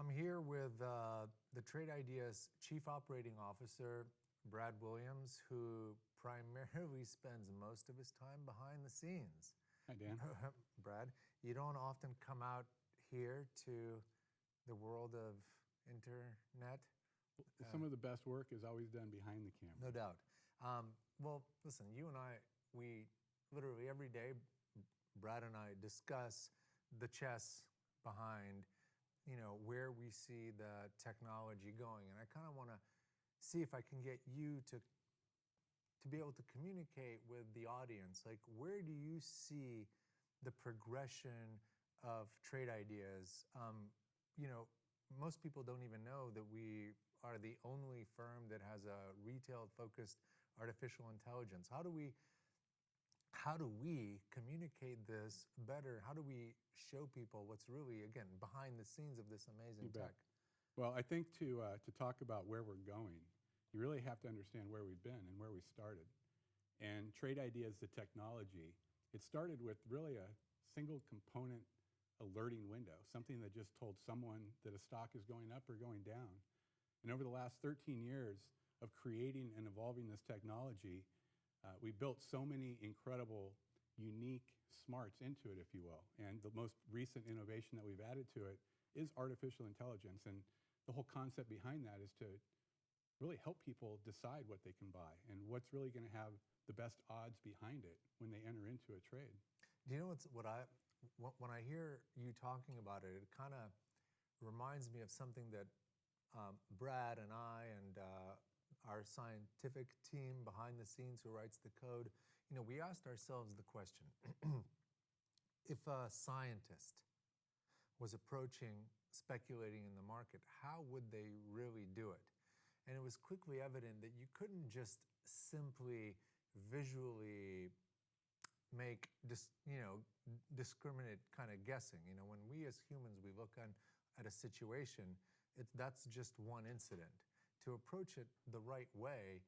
I'm here with the Trade Ideas Chief Operating Officer, Brad Williams, who primarily spends most of his time behind the scenes. Hi, Dan. Brad, you don't often come out here to the world of internet. Some of the best work is always done behind the camera. No doubt. Well, listen, you and I, we literally every day, Brad and I discuss the chess behind, where we see the technology going. And I kind of want to see if I can get you to be able to communicate with the audience. Like, where do you see the progression of Trade Ideas? Most people don't even know that we are the only firm that has a retail-focused artificial intelligence. How do we communicate this better? How do we show people what's really, again, behind the scenes of this amazing tech? Well, I think to talk about where we're going, you really have to understand where we've been and where we started. And Trade Ideas, the technology, it started with really a single component alerting window, something that just told someone that a stock is going up or going down. And over the last 13 years of creating and evolving this technology, we built so many incredible, unique smarts into it, if you will. And the most recent innovation that we've added to it is artificial intelligence. And the whole concept behind that is to really help people decide what they can buy and what's really going to have the best odds behind it when they enter into a trade. Do you know when I hear you talking about it, it kind of reminds me of something that Brad and I and our scientific team behind the scenes who writes the code, we asked ourselves the question, if a scientist was approaching speculating in the market, how would they really do it? And it was quickly evident that you couldn't just simply visually make discriminate kind of guessing. When we as humans, we look at a situation, that's just one incident. To approach it the right way,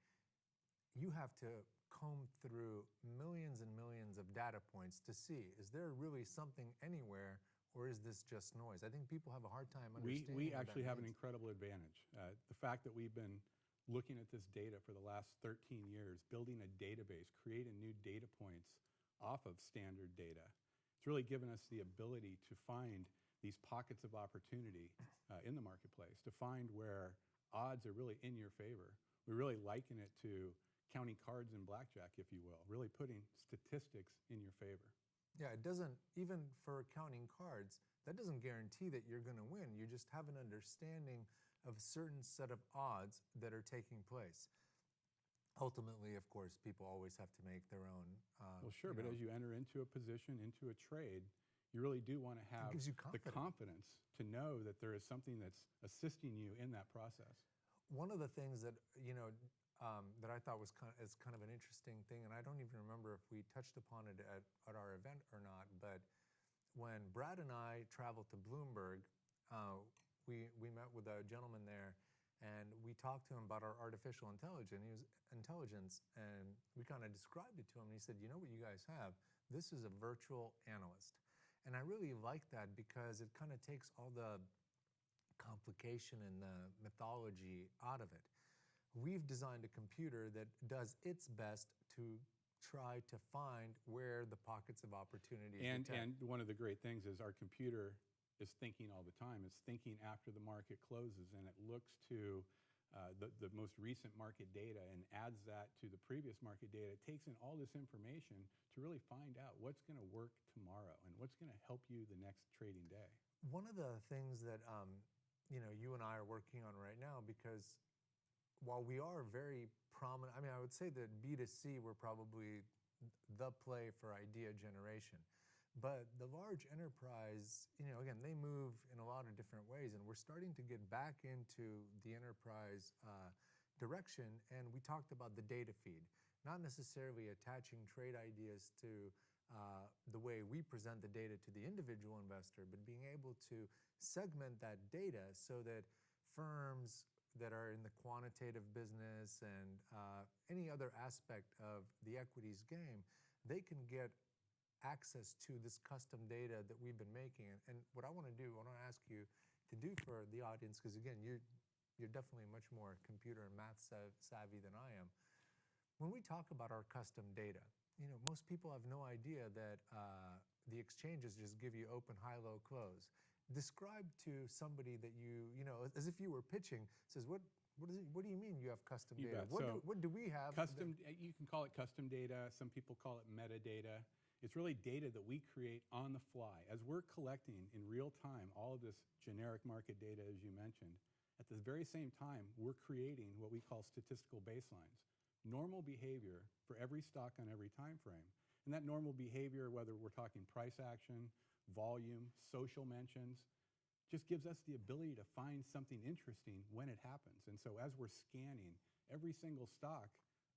you have to comb through millions and millions of data points to see, is there really something anywhere, or is this just noise? I think people have a hard time understanding. We actually have an incredible advantage. The fact that we've been looking at this data for the last 13 years, building a database, creating new data points off of standard data, it's really given us the ability to find these pockets of opportunity in the marketplace, to find where odds are really in your favor. We really liken it to counting cards in blackjack, if you will, really putting statistics in your favor. Yeah, it doesn't, even for counting cards, that doesn't guarantee that you're going to win. You just have an understanding of a certain set of odds that are taking place. Ultimately, of course, people always have to make their own. Well, sure, but as you enter into a position, into a trade, you really do want to have the confidence to know that there is something that's assisting you in that process. One of the things that that I thought was kind of an interesting thing, and I don't even remember if we touched upon it at our event or not, but when Brad and I traveled to Bloomberg, we met with a gentleman there, and we talked to him about our artificial intelligence, and we kind of described it to him, and he said, what you guys have? This is a virtual analyst. And I really like that because it kind of takes all the complication and the mythology out of it. We've designed a computer that does its best to try to find where the pockets of opportunity are. And one of the great things is our computer is thinking all the time. It's thinking after the market closes, and it looks to the most recent market data and adds that to the previous market data. It takes in all this information to really find out what's going to work tomorrow and what's going to help you the next trading day. One of the things that you and I are working on right now, because while we are very prominent, I would say that B2C, we're probably the play for idea generation. But the large enterprise, again, they move in a lot of different ways, and we're starting to get back into the enterprise direction. And we talked about the data feed, not necessarily attaching trade ideas to the way we present the data to the individual investor, but being able to segment that data so that firms that are in the quantitative business and any other aspect of the equities game, they can get access to this custom data that we've been making. And what I want to do, I want to ask you to do for the audience, because again, you're definitely much more computer and math savvy than I am. When we talk about our custom data, most people have no idea that the exchanges just give you open, high, low, close. Describe to somebody that as if you were pitching, says, what do you mean you have custom You data? bet. What do we have? You can call it custom data. Some people call it metadata. It's really data that we create on the fly. As we're collecting in real time all of this generic market data, as you mentioned, at the very same time, we're creating what we call statistical baselines. Normal behavior for every stock on every time frame. And that normal behavior, whether we're talking price action, volume, social mentions, just gives us the ability to find something interesting when it happens. And so as we're scanning every single stock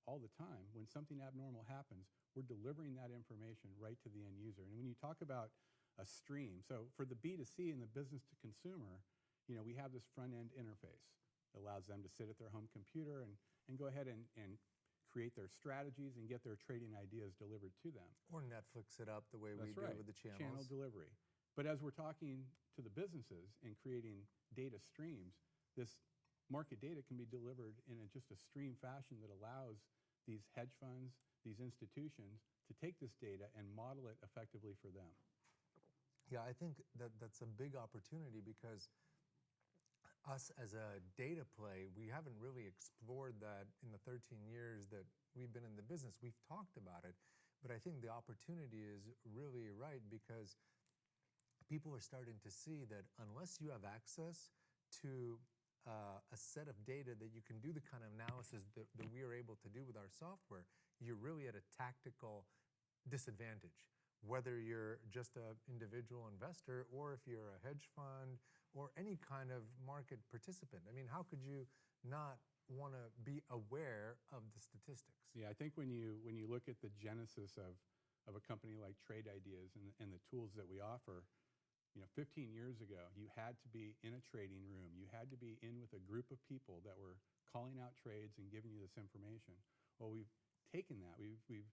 all the time, when something abnormal happens, we're delivering that information right to the end user. And when you talk about a stream, so for the B2C and the business to consumer, we have this front-end interface that allows them to sit at their home computer and go ahead and create their strategies and get their trading ideas delivered to them. Or Netflix it up the way we do with the channels. Channel delivery. But as we're talking to the businesses and creating data streams, this market data can be delivered in just a stream fashion that allows these hedge funds, these institutions, to take this data and model it effectively for them. Yeah, I think that's a big opportunity, because us as a data play, we haven't really explored that in the 13 years that we've been in the business. We've talked about it, but I think the opportunity is really right, because people are starting to see that unless you have access to a set of data that you can do the kind of analysis that we are able to do with our software, you're really at a tactical disadvantage. Whether you're just an individual investor or if you're a hedge fund or any kind of market participant. I mean, how could you not want to be aware of the statistics? Yeah, I think when you look at the genesis of a company like Trade Ideas and the tools that we offer, 15 years ago, you had to be in a trading room. You had to be in with a group of people that were calling out trades and giving you this information. Well, we've taken that. We've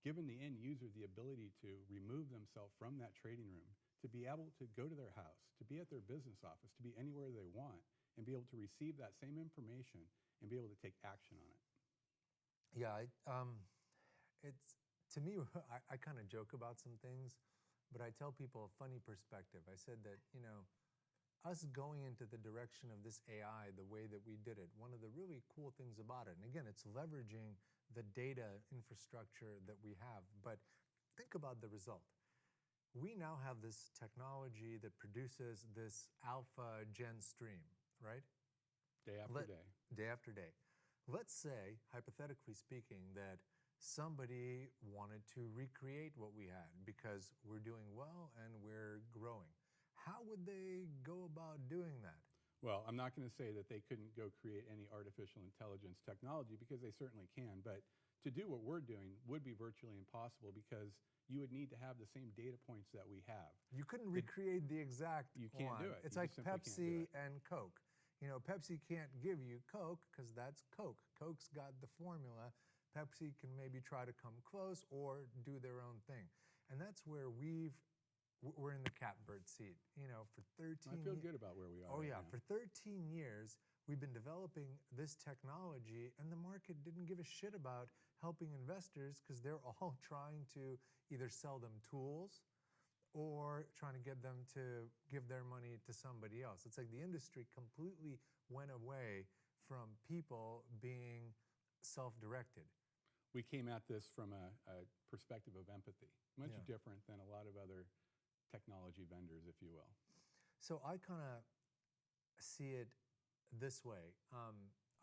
given the end user the ability to remove themselves from that trading room, to be able to go to their house, to be at their business office, to be anywhere they want, and be able to receive that same information and be able to take action on it. Yeah, it's, to me, I kind of joke about some things, but I tell people a funny perspective. I said that, us going into the direction of this AI the way that we did it, one of the really cool things about it, and again, it's leveraging the data infrastructure that we have, but think about the result. We now have this technology that produces this alpha gen stream, right? Day after day. Day after day. Let's say, hypothetically speaking, that somebody wanted to recreate what we had because we're doing well and we're growing. How would they go about doing that? Well, I'm not going to say that they couldn't go create any artificial intelligence technology, because they certainly can, but to do what we're doing would be virtually impossible, because you would need to have the same data points that we have. You couldn't recreate the exact You can't one. do it. It's You like just simply can't do Pepsi it. and Coke. Pepsi can't give you Coke because that's Coke. Coke's got the formula. Pepsi can maybe try to come close or do their own thing. And that's where we're in the catbird seat. For 13 I feel good about where we are. Oh right yeah, now. for 13 years, we've been developing this technology, and the market didn't give a shit about helping investors because they're all trying to either sell them tools or trying to get them to give their money to somebody else. It's like the industry completely went away from people being self-directed. We came at this from a perspective of empathy, much Yeah. different than a lot of other technology vendors, if you will. So I kind of see it this way.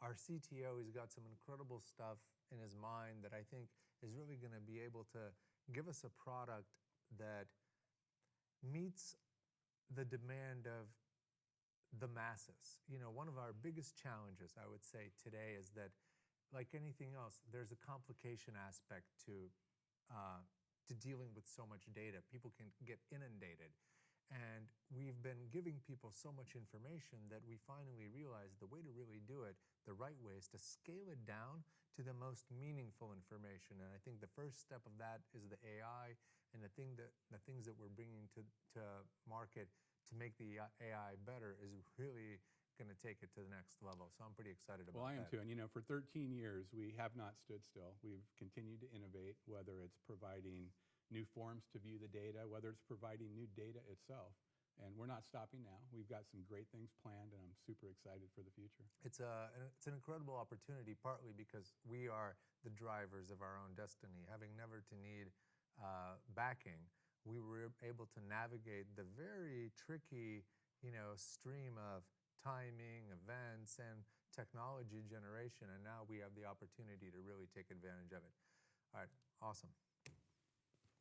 Our CTO, he's got some incredible stuff in his mind that I think is really going to be able to give us a product that meets the demand of the masses. One of our biggest challenges, I would say, today is that, like anything else, there's a complication aspect to dealing with so much data. People can get inundated. And we've been giving people so much information that we finally realized the way to really do it the right way is to scale it down to the most meaningful information. And I think the first step of that is the AI and the things that we're bringing to market to make the AI better is really going to take it to the next level. So I'm pretty excited about Well, I am that. too. And for 13 years, we have not stood still. We've continued to innovate, whether it's providing new forms to view the data, whether it's providing new data itself. And we're not stopping now. We've got some great things planned, and I'm super excited for the future. It's an incredible opportunity, partly because we are the drivers of our own destiny. Having never to need backing, we were able to navigate the very tricky, stream of timing, events, and technology generation, and now we have the opportunity to really take advantage of it. All right, awesome.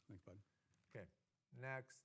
Thanks, bud. Okay, next.